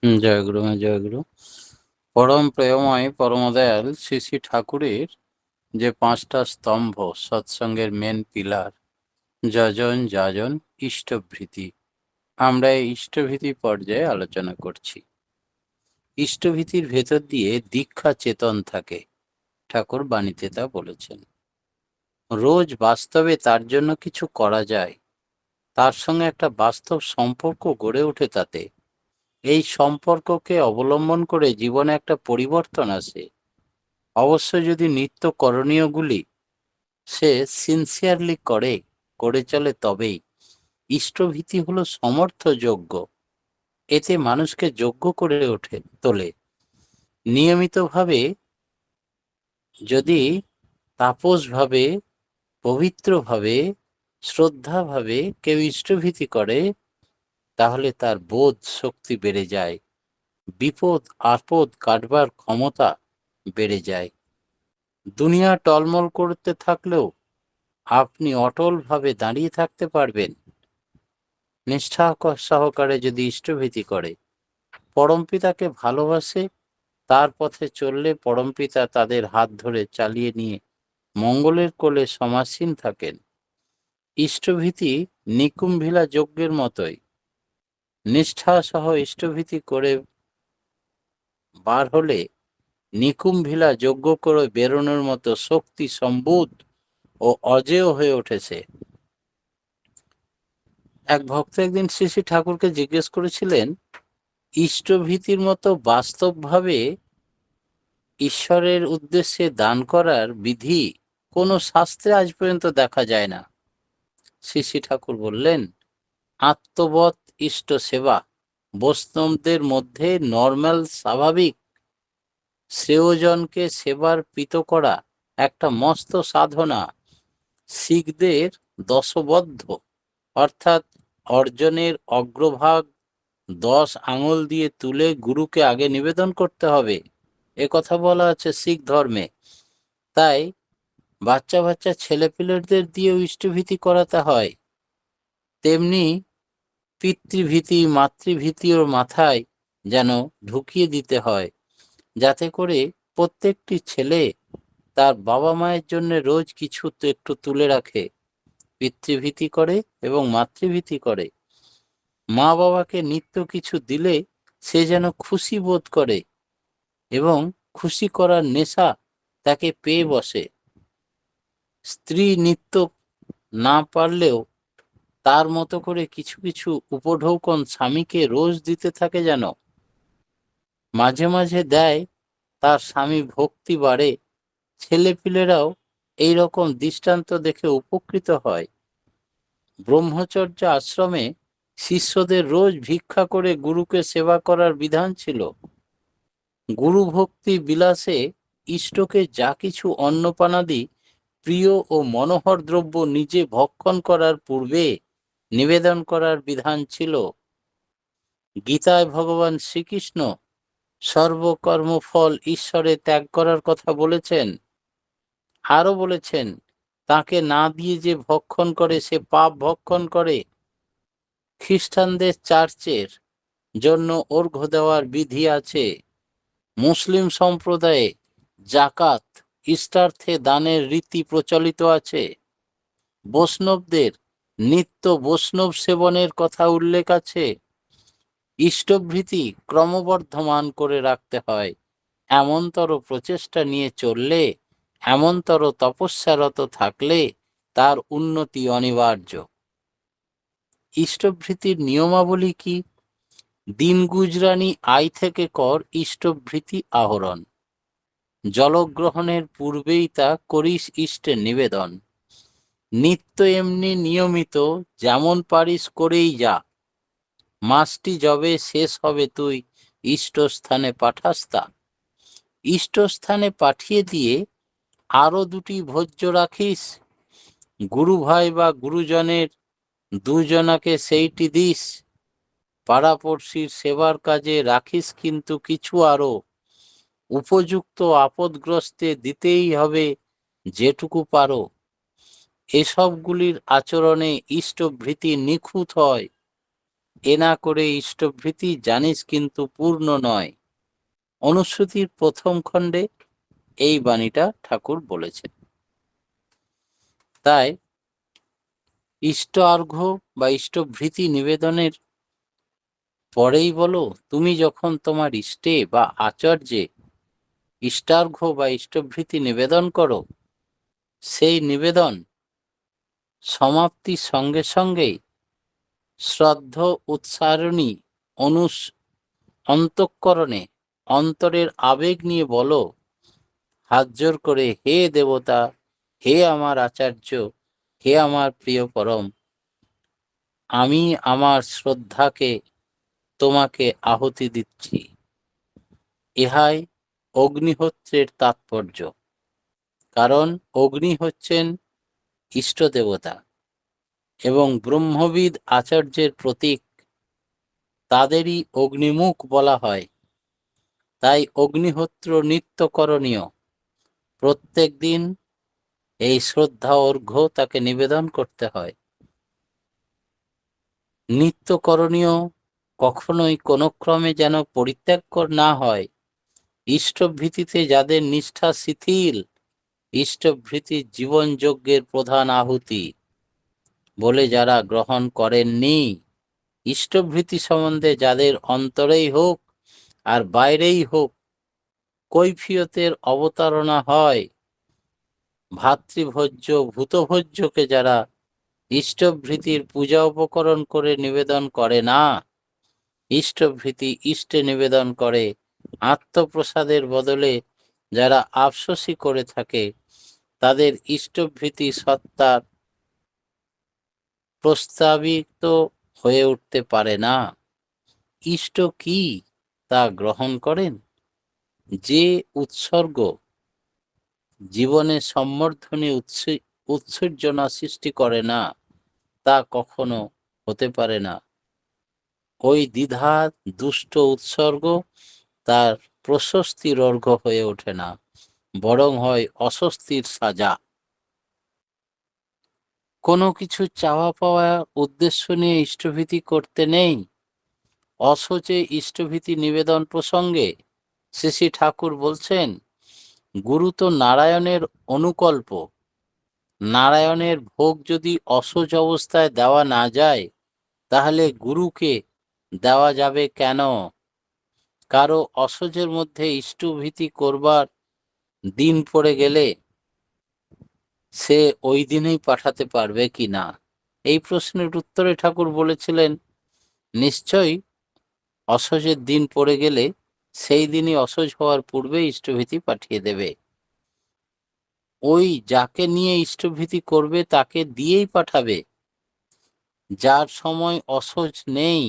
জয়গুরু, জয়গুরু। পরম প্রেমময় পরমদয়াল শ্রী শ্রী ঠাকুরের যে 5টা স্তম্ভ, সৎসঙ্গের মেন পিলার, যজন যাজন ইষ্টভৃতি, আমরা এই ইষ্টভীতি পর্যায়ে আলোচনা করছি। ইষ্টভীতির ভেতর দিয়ে দীক্ষা চেতন থাকে, ঠাকুর বাণীতে তা বলেছেন। রোজ বাস্তবে তার জন্য কিছু করা যায়, তার সঙ্গে একটা বাস্তব সম্পর্ক গড়ে ওঠে। তাতে এই সম্পর্ককে অবলম্বন করে জীবনে একটা পরিবর্তন আসে। অবশ্য যদি নিত্য করণীয়গুলি সে সিনসিয়ারলি করে চলে, তবেই ইষ্টভীতি হলো সমর্থযোগ্য। এতে মানুষকে যোগ্য করে তোলে। নিয়মিতভাবে যদি তাপসভাবে, পবিত্রভাবে, শ্রদ্ধাভাবে কেউ ইষ্টভীতি করে, তাহলে তার বোধ শক্তি বেড়ে যায়, বিপদ আপদ কাটবার ক্ষমতা বেড়ে যায়। দুনিয়া টলমল করতে থাকলেও আপনি অটলভাবে দাঁড়িয়ে থাকতে পারবেন নিষ্ঠা সহকারে যদি ইষ্টভীতি করে। পরমপিতাকে ভালোবাসে, তার পথে চললে পরমপিতা তাদের হাত ধরে চালিয়ে নিয়ে মঙ্গলের কোলে সমাসীন থাকেন। ইষ্টভীতি নিকুম্ভিলা যজ্ঞের মতোই। নিষ্ঠা সহ ইষ্টভীতি করে বার হলে নিকুম্ভিলা যজ্ঞ করে বেরোনোর মতো শক্তি সম্ভূত ও অজেয় হয়ে উঠেছে। এক ভক্ত একদিন শ্রী শ্রী ঠাকুরকে জিজ্ঞেস করেছিলেন, ইষ্টভীতির মতো বাস্তবভাবে ঈশ্বরের উদ্দেশ্যে দান করার বিধি কোনো শাস্ত্রে আজ পর্যন্ত দেখা যায় না। শ্রী শ্রী ঠাকুর বললেন, আত্মবৎ ইষ্ট সেবা বৈষ্ণবদের মধ্যে নর্মাল, স্বাভাবিক শ্রেয়জনকে সেবার পিত করা একটা মস্ত সাধনা। শিখদের দশবদ্ধ, অর্থাৎ অর্জনের অগ্রভাগ 10 আঙুল দিয়ে তুলে গুরুকে আগে নিবেদন করতে হবে, এ কথা বলা আছে শিখ ধর্মে। তাই বাচ্চা বাচ্চা ছেলেপিলেদের দিয়েও ইষ্টভীতি করাতে হয়। তেমনি পিতৃভীতি মাতৃভীতিও মাথায় যেন ঢুকিয়ে দিতে হয়, যাতে করে প্রত্যেকটি ছেলে তার বাবা মায়ের জন্য রোজ কিছু তো একটু তুলে রাখে, পিতৃভীতি করে এবং মাতৃভীতি করে। মা বাবাকে নিত্য কিছু দিলে সে যেন খুশি বোধ করে এবং খুশি করার নেশা তাকে পেয়ে বসে। স্ত্রী নিত্য না পারলেও তার মতো করে কিছু কিছু উপঢৌকন স্বামীকে রোজ দিতে থাকে, যেন মাঝে মাঝে দেয়, তার স্বামী ভক্তি বাড়ে। ছেলেপিলেরাও এইরকম দৃষ্টান্ত দেখে উপকৃত হয়। ব্রহ্মচর্য আশ্রমে শিষ্যদের রোজ ভিক্ষা করে গুরুকে সেবা করার বিধান ছিল। গুরু ভক্তি বিলাসে ইষ্টকে যা কিছু অন্নপানাদি প্রিয় ও মনোহর দ্রব্য নিজে ভক্ষণ করার পূর্বে নিবেদন করার বিধান ছিল। গীতায় ভগবান শ্রীকৃষ্ণ সর্বকর্মফল ঈশ্বরে ত্যাগ করার কথা বলেছেন। আরো বলেছেন, তাকে না দিয়ে যে ভক্ষণ করে সে পাপ ভক্ষণ করে। খ্রিস্টানদের চার্চের জন্য অর্ঘ্য দেওয়ার বিধি আছে। মুসলিম সম্প্রদায়ে জাকাত ইষ্টার্থে দানের রীতি প্রচলিত আছে। বৈষ্ণবদের নিত্য বৈষ্ণব সেবনের কথা উল্লেখ আছে। ইষ্টভৃতি ক্রমবর্ধমান করে রাখতে হয়। এমনতর প্রচেষ্টা নিয়ে চললে, এমনতর তপস্যারত থাকলে তার উন্নতি অনিবার্য। ইষ্টভৃতির নিয়মাবলী কি? দিন গুজরানি আয় থেকে কর ইষ্টভৃতি আহরণ। জলগ্রহণের পূর্বেই তা করিস ইষ্টের নিবেদন। নিত্য এমনি নিয়মিত যেমন পারিস করেই যা। মাসটি যবে শেষ হবে তুই ইষ্টস্থানে পাঠাস তা। ইষ্টস্থানে পাঠিয়ে দিয়ে আরো 2টি ভোজ্য রাখিস। গুরু ভাই বা গুরুজনের 2জনাকে সেইটি দিস। পাড়াপড়শির সেবার কাজে রাখিস কিন্তু কিছু আরো। উপযুক্ত আপদগ্রস্তে দিতেই হবে যেটুকু পারো। এসবগুলির আচরণে ইষ্টভৃতি নিখুঁত হয়। এ না করে ইষ্টভৃতি জানিস কিন্তু পূর্ণ নয়। অনুশ্রুতির প্রথম খণ্ডে এই বাণীটা ঠাকুর বলেছেন। তাই ইষ্ট অর্ঘ্য বা ইষ্টভৃতি নিবেদনের পরেই বলো, তুমি যখন তোমার ইষ্টে বা আচার্যে ইষ্টার্ঘ্য বা ইষ্টভৃতি নিবেদন করো, সেই নিবেদন সমাপ্তির সঙ্গে সঙ্গেই শ্রদ্ধ উচ্চারণী অন্তঃকরণে অন্তরের আবেগ নিয়ে বলো, হাত জোর করে, হে দেবতা, হে আমার আচার্য, হে আমার প্রিয় পরম, আমি আমার শ্রদ্ধাকে তোমাকে আহুতি দিচ্ছি। ইহাই অগ্নিহোত্রের তাৎপর্য। কারণ অগ্নি হচ্ছেন ইষ্ট দেবতা এবং ব্রহ্মবিদ আচার্যের প্রতীক, তাদেরই অগ্নিমুখ বলা হয়। তাই অগ্নিহোত্র নিত্যকরণীয়। প্রত্যেক দিন এই শ্রদ্ধা অর্ঘ্য তাকে নিবেদন করতে হয়। নিত্যকরণীয় কখনোই কোনো ক্রমে যেন পরিত্যাগ না হয়। ইষ্টভৃতিতে যাদের নিষ্ঠা শিথিল, ইষ্টভৃতি জীবনযজ্ঞের প্রধান আহুতি বলে যারা গ্রহণ করেননি, ইষ্টভৃতি সম্বন্ধে যাদের অন্তরেই হোক আর বাইরেই হোক কৈফিয়তের অবতারণা হয়, ভাতৃভোজ্য ভূতভোজ্যকে যারা ইষ্টভৃতির পূজা উপকরণ করে নিবেদন করে না, ইষ্টভৃতি ইষ্টে নিবেদন করে আত্মপ্রসাদের বদলে যারা আফসোসই করে থাকে, তাদের ইষ্টভৃতি সত্তার প্রস্তাবিত হয়ে উঠতে পারে না। ইষ্ট কি তা গ্রহণ করেন যে উৎসর্গ জীবনে সম্বর্ধনে উৎসর্জনা সৃষ্টি করে না, তা কখনো হতে পারে না। ওই দ্বিধা দুষ্ট উৎসর্গ তার প্রশস্তির অর্ঘ্য হয়ে ওঠে না, বরং হয় অস্বস্তির সাজা। কোনো কিছু চাওয়া পাওয়া উদ্দেশ্য নিয়ে ইষ্টভীতি করতে নেই। অসচে ইষ্টভীতি নিবেদন প্রসঙ্গে শ্রী শ্রী ঠাকুর বলছেন, গুরু তো নারায়ণের অনুকল্প। নারায়ণের ভোগ যদি অসচ অবস্থায় দেওয়া না যায়, তাহলে গুরুকে দেওয়া যাবে কেন? কারো অসচের মধ্যে ইষ্টভীতি করবার দিন পড়ে গেলে সে ওই দিনেই পাঠাতে পারবে কি না? এই প্রশ্নের উত্তরে ঠাকুর বলেছিলেন, নিশ্চয়ই অসহজের দিন পড়ে গেলে সেই দিনই অসহজ হওয়ার পূর্বে ইষ্টভীতি পাঠিয়ে দেবে। ওই যাকে নিয়ে ইষ্টভীতি করবে তাকে দিয়েই পাঠাবে। যার সময় অসহজ নেই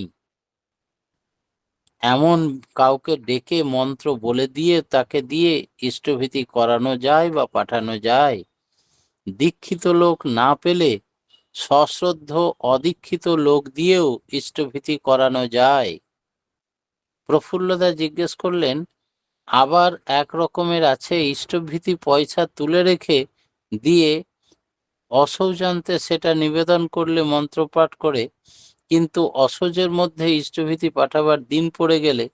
এমন কাউকে ডেকে মন্ত্র বলে দিয়ে তাকে দিয়ে ইষ্টভীতি করানো যায় বা পাঠানো যায়। দীক্ষিত লোক না পেলে সশ্রদ্ধ অদীক্ষিত লোক দিয়েও ইষ্টভীতি করানো যায়। প্রফুল্লদা জিজ্ঞেস করলেন, আবার এক রকমের আছে ইষ্টভীতি পয়সা তুলে রেখে দিয়ে অসৌজান্তে সেটা নিবেদন করলে মন্ত্রপাঠ করে, কিন্তু অসহজের মধ্যে ইষ্টভীতি পাঠাবার দিন পড়ে গেলে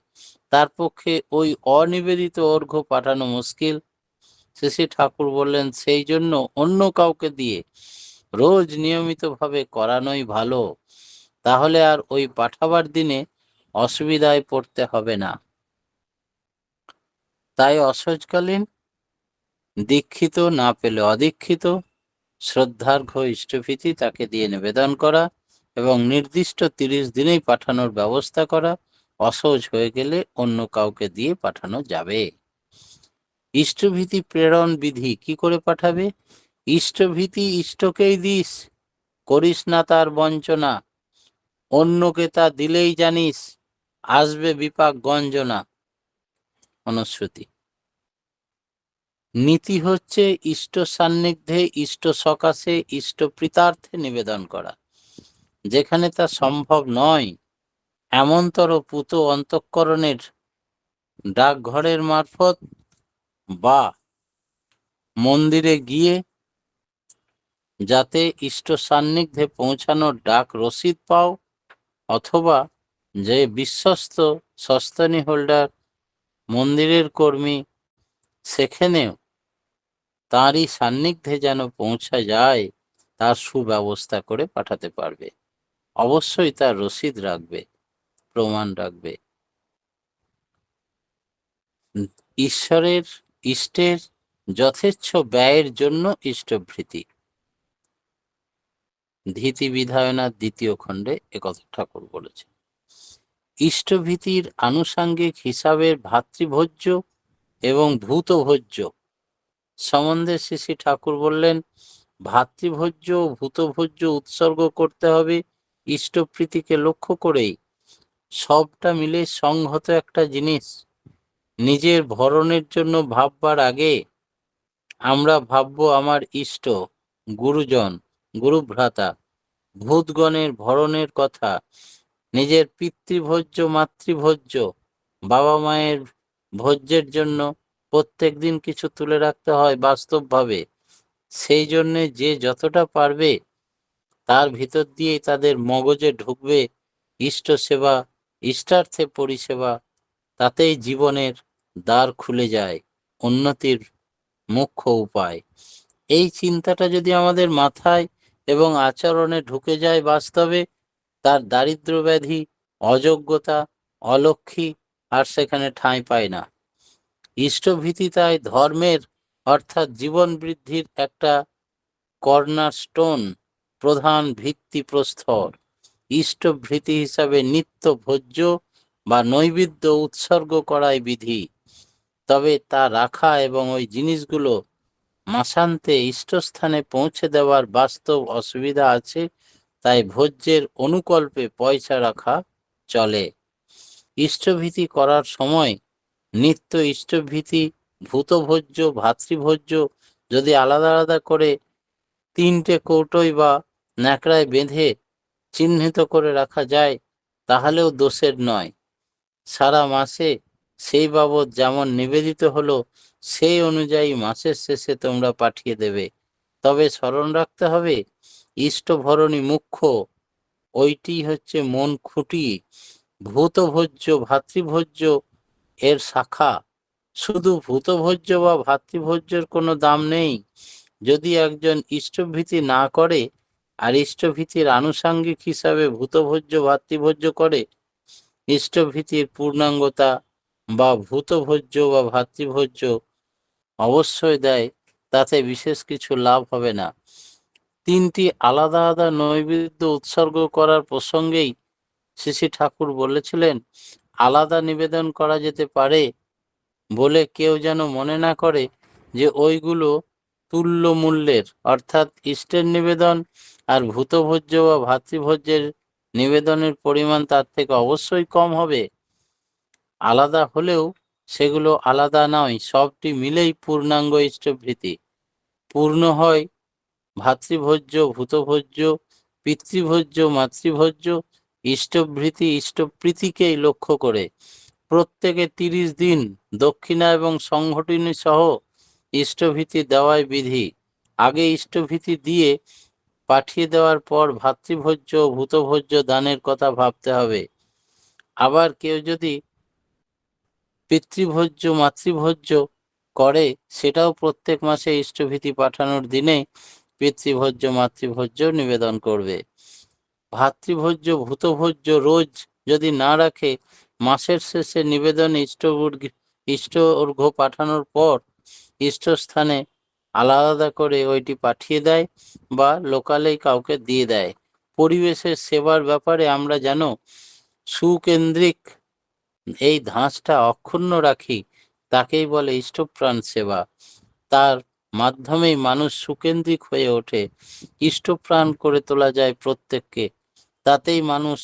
তার পক্ষে ওই অনিবেদিত অর্ঘ্য পাঠানো মুশকিল। শ্রী ঠাকুর বললেন, সেই জন্য অন্য কাউকে দিয়ে রোজ নিয়মিতভাবে করানোই ভালো। তাহলে আর ওই পাঠাবার দিনে অসুবিধায় পড়তে হবে না। তাই অসহজকালীন দীক্ষিত না পেলে অদীক্ষিত শ্রদ্ধার্ঘ্য ইষ্টভীতি তাকে দিয়ে নিবেদন করা এবং নির্দিষ্ট 30 দিনেই পাঠানোর ব্যবস্থা করা। অসহজ হয়ে গেলে অন্য কাউকে দিয়ে পাঠানো যাবে। ইষ্টভীতি প্রেরণ বিধি কি করে পাঠাবে? ইষ্টভীতি ইষ্টকেই দিস, করিস না তার বঞ্চনা। অন্যকে তা দিলেই জানিস আসবে বিপাক গঞ্জনা। অনুশ্রুতি। নীতি হচ্ছে ইষ্ট সান্নিধ্যে, ইষ্ট সকাশে, ইষ্ট প্রীতার্থে নিবেদন করা। যেখানে তা সম্ভব নয়, এমনতর পুত অন্তঃকরণের ডাকঘরের মারফত বা মন্দিরে গিয়ে যাতে ইষ্ট সান্নিধ্যে পৌঁছানোর ডাক রসিদ পাও, অথবা যে বিশ্বস্ত সস্তানি হোল্ডার মন্দিরের কর্মী, সেখানেও তাঁরই সান্নিধ্যে যেন পৌঁছা যায় তার সুব্যবস্থা করে পাঠাতে পারবে। অবশ্যই তার রসিদ রাখবে, প্রমাণ রাখবে। ঈশ্বরের ইষ্টের যথেচ্ছ ব্যয়ের জন্য ইষ্টভৃতি। ধীতি বিধায়নার 2য় খণ্ডে একথা ঠাকুর বলেছেন। ইষ্টভীতির আনুষাঙ্গিক হিসাবের ভাতৃভোজ্য এবং ভূতভোজ্য সম্বন্ধে শ্রী শ্রী ঠাকুর বললেন, ভাতৃভোজ্য ও ভূতভোজ্য উৎসর্গ করতে হবে ইষ্টপ্রীতিকে লক্ষ্য করেই। সবটা মিলে সংহত একটা জিনিস। নিজের ভরণের জন্য ভাববার আগে আমরা ভাববো আমার ইষ্ট, গুরুজন, গুরুভ্রাতা, ভূতগণের ভরণের কথা। নিজের পিতৃভোজ্য, মাতৃভোজ্য, বাবা মায়ের ভোজ্যের জন্য প্রত্যেক দিন কিছু তুলে রাখতে হয় বাস্তবভাবে। সেই জন্যে যে যতটা পারবে তার ভিতর দিয়েই তাদের মগজে ঢুকবে ইষ্ট সেবা, ইষ্টার্থে পরিষেবা। তাতেই জীবনের দ্বার খুলে যায়, উন্নতির মুখ্য উপায়। এই চিন্তাটা যদি আমাদের মাথায় এবং আচরণে ঢুকে যায় বাস্তবে, তার দারিদ্র ব্যাধি, অযোগ্যতা, অলক্ষী আর সেখানে ঠাঁই পায় না। ইষ্টভীতি তাই ধর্মের অর্থাৎ জীবন বৃদ্ধির একটা কর্নারস্টোন, প্রধান ভিত্তিপ্রস্তর। ইষ্টভৃতি হিসাবে নিত্য ভোজ্য বা নৈবেদ্য উৎসর্গ করাই বিধি। তবে তা রাখা এবং ওই জিনিসগুলো মাসান্তে ইষ্টস্থানে পৌঁছে দেওয়ার বাস্তব অসুবিধা আছে, তাই ভোজ্যের অনুকল্পে পয়সা রাখা চলে। ইষ্টভীতি করার সময় নিত্য ইষ্টভীতি, ভূতভোজ্য, ভাতৃভোজ্য যদি আলাদা আলাদা করে 3টে কৌটোয় বা ন্যাকড়ায় বেঁধে চিহ্নিত করে রাখা যায়, তাহলেও দোষের নয়। সারা মাসে সেই বাবদ যেমন নিবেদিত হলো সেই অনুযায়ী মাসের শেষে তোমরা পাঠিয়ে দেবে। তবে স্মরণ রাখতে হবে, ইষ্টভরণী মুখ্য, ওইটি হচ্ছে মন খুঁটি। ভূতভোজ্য, ভাতৃভোজ্য এর শাখা। শুধু ভূতভোজ্য বা ভাতৃভোজ্যের কোনো দাম নেই। যদি একজন ইষ্টভীতি না করে আর ইষ্টভীতির আনুষাঙ্গিক হিসাবে ভূতভোজ্য, ভাতৃভোজ্য করে, ইষ্টভীতির পূর্ণাঙ্গতা বা ভূতভোজ্য বা ভাতৃভোজ্য অবশ্যই দেয়, তাতে বিশেষ কিছু লাভ হবে না। 3টি আলাদা আলাদা নৈবেদ্য উৎসর্গ করার প্রসঙ্গেই শ্রী শ্রী ঠাকুর বলেছিলেন, আলাদা নিবেদন করা যেতে পারে বলে কেউ যেন মনে না করে যে ওইগুলো তুল্য মূল্যের, অর্থাৎ ইষ্টের নিবেদন আর ভূতভোজ্য বা ভাতৃভোজ্যের নিবেদনের পরিমাণ তার থেকে অবশ্যই কম হবে। আলাদা হলেও সেগুলো আলাদা নয়, সবটি মিলেই পূর্ণাঙ্গ ইষ্টভৃতি। পূর্ণ হয় ভাতৃভোজ্য, ভূতভোজ্য, পিতৃভোজ্য, মাতৃভোজ্য, ইষ্টভৃতি, ইষ্টপ্রীতিকেই লক্ষ্য করে। প্রত্যেকে 30 দিন দক্ষিণা এবং সংঘটনী সহ ইষ্টভীতি দেওয়াই বিধি। আগে ইষ্টভীতি দিয়ে পাঠিয়ে দেওয়ার পর ভাতৃভোজ্য, ভূতভোজ্য দানের কথা ভাবতে হবে। আবার কেউ যদি পিতৃভোজ্য, মাতৃভোজ্য করে, সেটাও প্রত্যেক মাসে ইষ্টভীতি পাঠানোর দিনে পিতৃভোজ্য, মাতৃভোজ্য নিবেদন করবে। ভাতৃভোজ্য, ভূতভোজ্য রোজ যদি না রাখে, মাসের শেষে নিবেদন ইষ্ট অর্ঘ্য পাঠানোর পর ইষ্টস্থানে আলাদা করে ওইটি পাঠিয়ে দেয় বা লোকালেই কাউকে দিয়ে দেয়। পরিবেশের সেবার ব্যাপারে আমরা যেন সুকেন্দ্রিক এই ধাঁচটা অক্ষুণ্ণ রাখি, তাকেই বলে ইষ্টপ্রাণ সেবা। তার মাধ্যমেই মানুষ সুকেন্দ্রিক হয়ে ওঠে, ইষ্টপ্রাণ করে তোলা যায় প্রত্যেককে। তাতেই মানুষ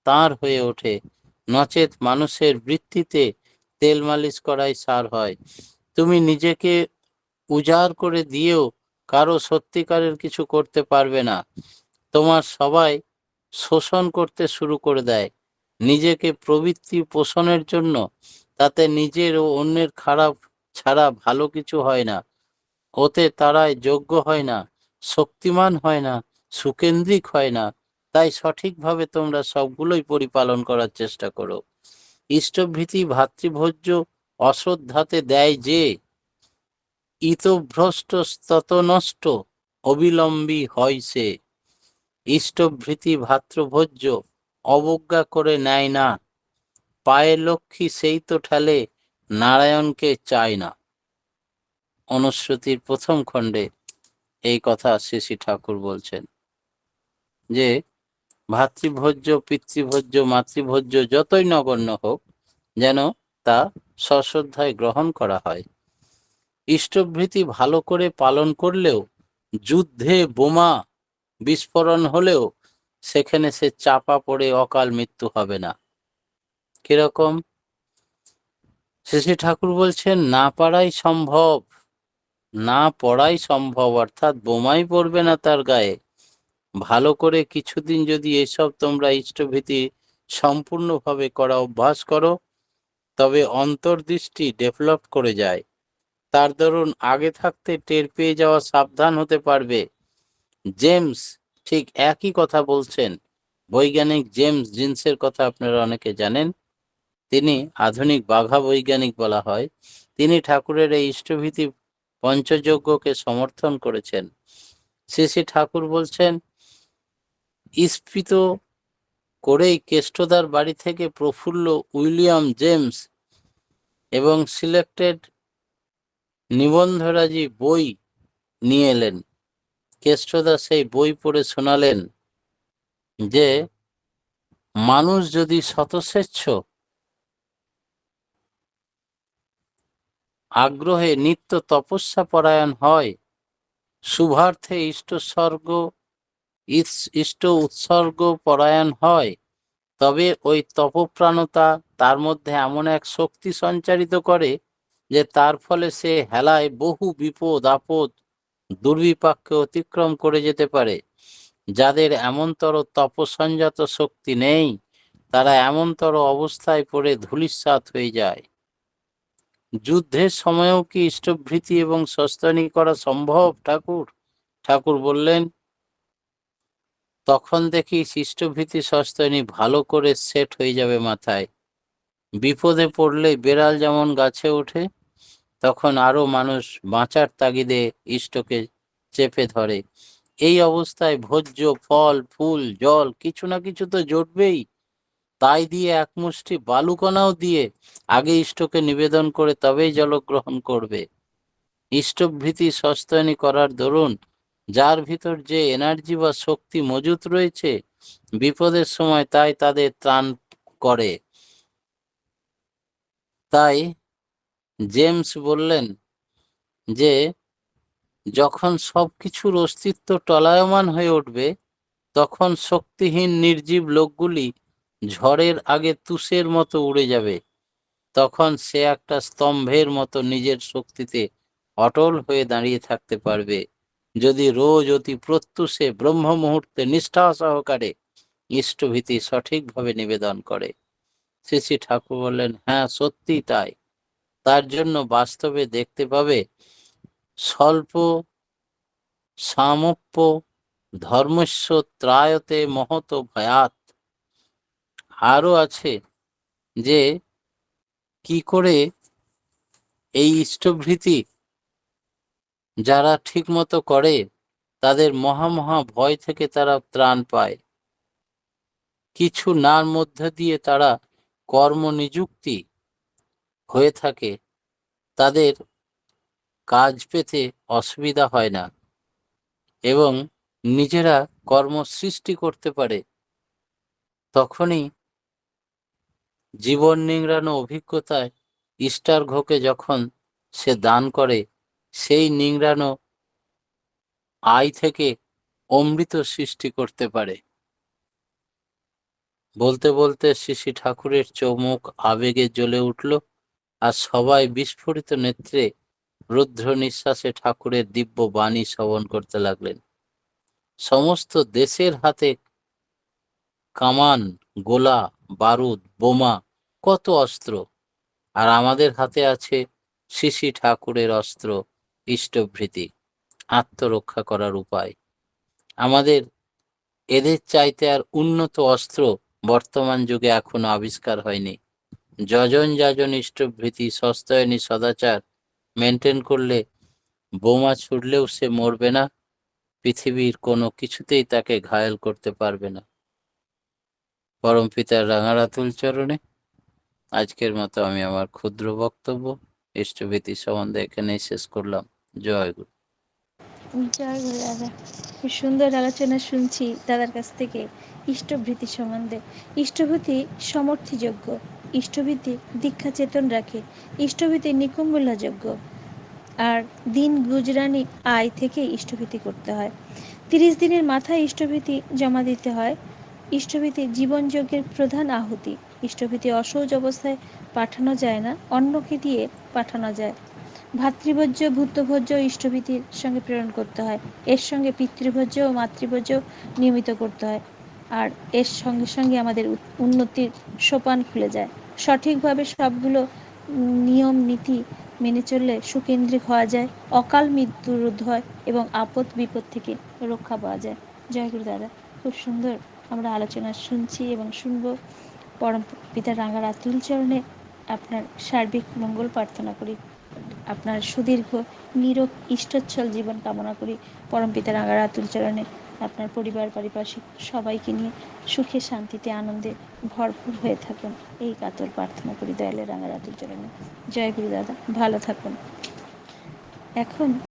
তাঁর হয়ে ওঠে। নচেত মানুষের বৃত্তিতে তেল মালিশ করাই সার হয়। তুমি নিজেকে উজাড় করে দিয়েও কারো সত্যিকারের কিছু করতে পারবে না। তোমার সবাই শোষণ করতে শুরু করে দেয় নিজেকে প্রবৃত্তি পোষণের জন্য। তাতে নিজের ও অন্যের খারাপ ছাড়া ভালো কিছু হয় না। ওতে তারাই যোগ্য হয় না, শক্তিমান হয় না, সুকেন্দ্রিক হয় না। তাই সঠিকভাবে তোমরা সবগুলোই পরিপালন করার চেষ্টা করো। ইষ্টভৃতি ভাতৃভোজ্য অশ্রদ্ধাতে দেয় যে ইতভ্রষ্ট নষ্ট অবিলম্বী হয় সে। ইষ্টভৃতি ভাতৃভোজ্য অবজ্ঞা করে নেয় না, পায়ের লক্ষ্মী সেই তো ঠেলে নারায়ণকে চায় না। অনুশ্রুতির প্রথম খণ্ডে এই কথা শ্রী শ্রী ঠাকুর বলছেন যে ভাতৃভোজ্য, পিতৃভোজ্য, মাতৃভোজ্য যতই নগণ্য হোক, যেন তা সশ্রদ্ধায় গ্রহণ করা হয়। ইষ্টভৃতি ভালো করে পালন করলেও, যুদ্ধে বোমা বিস্ফোরণ হলেও সেখানে সে চাপা পড়ে অকাল মৃত্যু হবে না। কিরকম? শ্রী ঠাকুর বলছেন না পারাই সম্ভব, না পড়াই সম্ভব, অর্থাৎ বোমাই পড়বে না তার গায়ে। ভালো করে কিছুদিন যদি এসব তোমরা ইষ্টভীতি সম্পূর্ণভাবে করা অভ্যাস করো, তবে অন্তর্দৃষ্টি ডেভেলপ করে যায়। তার দরুন আগে থাকতে টের পেয়ে যাওয়া, সাবধান হতে পারবে। জেমস ঠিক একই কথা বলছেন। বৈজ্ঞানিক জেমস জিন্সের কথা আপনারা অনেকে জানেন। তিনি আধুনিক বাঘা বৈজ্ঞানিক বলা হয়। তিনি ঠাকুরের এই ইষ্টভীতি পঞ্চযজ্ঞকে সমর্থন করেছেন। শ্রী শ্রী ঠাকুর বলছেন, ইস্পিত করেই কেষ্টদার বাড়ি থেকে প্রফুল্ল উইলিয়াম জেমস এবং সিলেক্টেড নিবন্ধরাজি বই নিয়ে এলেন। কেষ্টদা সেই বই পড়ে শোনালেন যে মানুষ যদি শতস্বেচ্ছ আগ্রহে নিত্য তপস্যা পরায়ণ হয়, শুভার্থে ইষ্ট উৎসর্গ পরায়ণ হয়, তবে ওই তপপ্রাণতা তার মধ্যে এমন এক শক্তি সঞ্চারিত করে যে তার ফলে সে হেলায় বহু বিপদ আপদ দুর্বিপাককে অতিক্রম করে যেতে পারে। যাদের এমনতর তপসঞ্জাত শক্তি নেই, তারা এমনতর অবস্থায় পড়ে ধূলিসাৎ হয়ে যায়। যুদ্ধের সময়ও কি ইষ্টভৃতি এবং সস্তানি করা সম্ভব? ঠাকুর বললেন, তখন দেখি ইষ্টভৃতি সস্তানি ভালো করে সেট হয়ে যাবে মাথায়। বিপদে পড়লে বেড়াল যেমন গাছে ওঠে, তখন আরো মানুষ বাঁচার তাগিদে ইষ্টকে চেপে ধরে। এই অবস্থায় ভোজ্য ফল ফুল জল কিছু না কিছু তো জুটবেই। তাই দিয়ে এক মুষ্টি বালুকণাও দিয়ে আগে ইষ্টকে নিবেদন করে তবেই জলগ্রহণ করবে। ইষ্টভৃতি সস্তায়নী করার দরুন যার ভিতর যে এনার্জি বা শক্তি মজুত রয়েছে, বিপদের সময় তাই তাদের ত্রাণ করে। তাই জেমস বললেন যে যখন সবকিছুর অস্তিত্ব টলায়মান হয়ে উঠবে, তখন শক্তিহীন নির্জীব লোকগুলি ঝড়ের আগে তুষের মতো উড়ে যাবে। তখন সে একটা স্তম্ভের মতো নিজের শক্তিতে অটল হয়ে দাঁড়িয়ে থাকতে পারবে, যদি রোজ অতি প্রত্যুষে ব্রহ্ম মুহূর্তে নিষ্ঠা সহকারে ইষ্টভীতি সঠিকভাবে নিবেদন করে। শ্রী শ্রী ঠাকুর বললেন, হ্যাঁ সত্যি তাই। তার জন্য বাস্তবে দেখতে পাবে স্বল্প সামপ্য ধর্মস্য ত্রায়তে মহত ভয়াত। আরো আছে যে কি করে এই ইষ্টভৃতি যারা ঠিক মতো করে, তাদের মহা ভয় থেকে তারা ত্রাণ পায়। কিছু নার মধ্যে দিয়ে তারা কর্ম নিযুক্তি হয়ে থাকে, তাদের কাজ পেতে অসুবিধা হয় না এবং নিজেরা কর্ম সৃষ্টি করতে পারে। তখনই জীবন নিংড়ানো অভিজ্ঞতায় ইষ্টার্ঘ্যকে যখন সে দান করে, সেই নিংড়ানো আয় থেকে অমৃত সৃষ্টি করতে পারে। বলতে বলতে শ্রী ঠাকুরের চোখ আবেগে জ্বলে উঠল, আর সবাই বিস্ফোরিত নেত্রে রুদ্র নিঃশ্বাসে ঠাকুরের দিব্য বাণী শ্রবণ করতে লাগলেন। সমস্ত দেশের হাতে কামান, গোলা, বারুদ, বোমা, কত অস্ত্র, আর আমাদের হাতে আছে শ্রী ঠাকুরের অস্ত্র ইষ্টভৃতি, আত্মরক্ষা করার উপায়। আমাদের এদের চাইতে আর উন্নত অস্ত্র বর্তমান যুগে এখনো আবিষ্কার হয়নি। যজন যাজন ইষ্টভৃতি সস্তায়নী সদাচার মেনটেন করলে বোমা ছুড়লেও সে মরবে না, পৃথিবীর কোনো কিছুতেই তাকে ঘায়েল করতে পারবে না। পরম পিতার রাঙারাতুল চরণে আজকের মতো আমি আমার ক্ষুদ্র বক্তব্য ইষ্টভীতি সম্বন্ধে এখানেই শেষ করলাম। জয় গুরু। জয় গুরু দাদা। খুব সুন্দর আলোচনা শুনছি দাদার কাছ থেকে ইষ্টভৃতি সম্বন্ধে। ইষ্টভূতি সমর্থিযোগ্য, ইষ্টভীতি দীক্ষা চেতন রাখে, ইষ্টভীতি নিকুম্বল্যযোগ্য, আর দিন গুজরানি আয় থেকে ইষ্টভীতি করতে হয়। 30 দিনের মাথায় ইষ্টভীতি জমা দিতে হয়। ইষ্টভীতি জীবনযজ্ঞের প্রধান আহুতি। ইষ্টভীতি অসহজ অবস্থায় পাঠানো যায় না, অন্যকে দিয়ে পাঠানো যায়। ভাতৃভোজ্য ভূতভোজ্য ইষ্টভীতির সঙ্গে প্রেরণ করতে হয়। এর সঙ্গে পিতৃভোজ্য ও মাতৃভোজ্য নিয়মিত করতে হয়। আর এর সঙ্গে সঙ্গে আমাদের উন্নতির সোপান খুলে যায়। সঠিকভাবে সবগুলো নিয়ম নীতি মেনে চললে সুকেন্দ্রিক হওয়া যায়, অকাল মৃত্যু রোধ হয় এবং আপদ বিপদ থেকে রক্ষা পাওয়া যায়। জয় গুরু দাদা। খুব সুন্দর আমরা আলোচনা শুনছি এবং শুনব। পরম পিতা রাঙার আতুল চরণে আপনার সার্বিক মঙ্গল প্রার্থনা করি, আপনার সুদীর্ঘ নিরোগ ইষ্টচ্ছল জীবন কামনা করি। পরম পিতা রাঙার আতুল চরণে আপনার পরিবার পারিপার্শ্বিক সবাইকে নিয়ে সুখে শান্তিতে আনন্দে ভরপুর হয়ে থাকুন, এই কাতর প্রার্থনা করি দয়ালের রাঙার আতুল চরণে। জয় গুরু দাদা, ভালো থাকুন। এখন